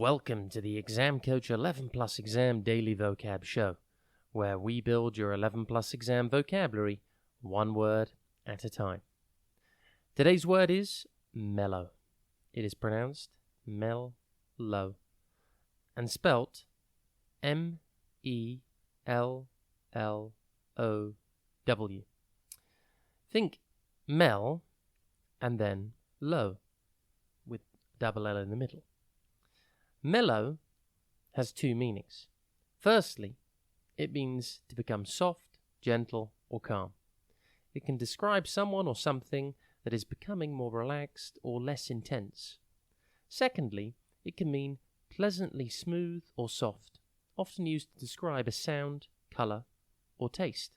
Welcome to the Exam Coach 11 Plus Exam Daily Vocab Show, where we build your 11 Plus exam vocabulary one word at a time. Today's word is mellow. It is pronounced mellow and spelt M-E-L-L-O-W. Think mel and then low with double L in the middle. Mellow has two meanings. Firstly, it means to become soft, gentle, or calm. It can describe someone or something that is becoming more relaxed or less intense. Secondly, it can mean pleasantly smooth or soft, often used to describe a sound, color, or taste.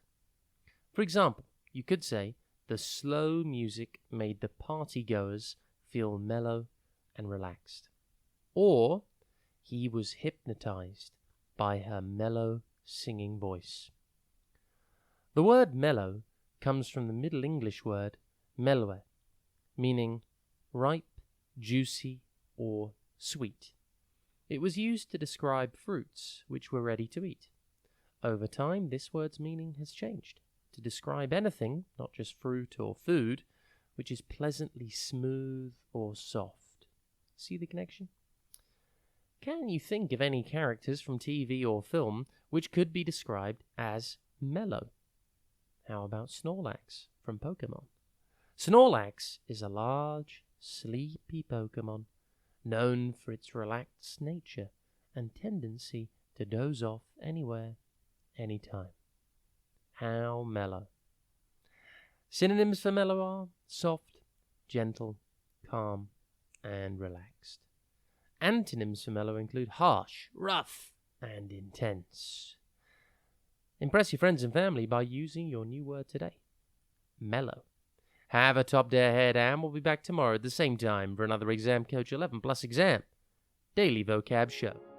For example, you could say, the slow music made the partygoers feel mellow and relaxed. Or, he was hypnotized by her mellow singing voice. The word mellow comes from the Middle English word mellow, meaning ripe, juicy, or sweet. It was used to describe fruits which were ready to eat. Over time, this word's meaning has changed to describe anything, not just fruit or food, which is pleasantly smooth or soft. See the connection? Can you think of any characters from TV or film which could be described as mellow? How about Snorlax from Pokemon? Snorlax is a large, sleepy Pokemon known for its relaxed nature and tendency to doze off anywhere, anytime. How mellow. Synonyms for mellow are soft, gentle, calm, and relaxed. Antonyms for mellow include harsh, rough, and intense. Impress your friends and family by using your new word today, mellow. Have a top day ahead, and we'll be back tomorrow at the same time for another Exam Coach 11 Plus Exam Daily Vocab Show.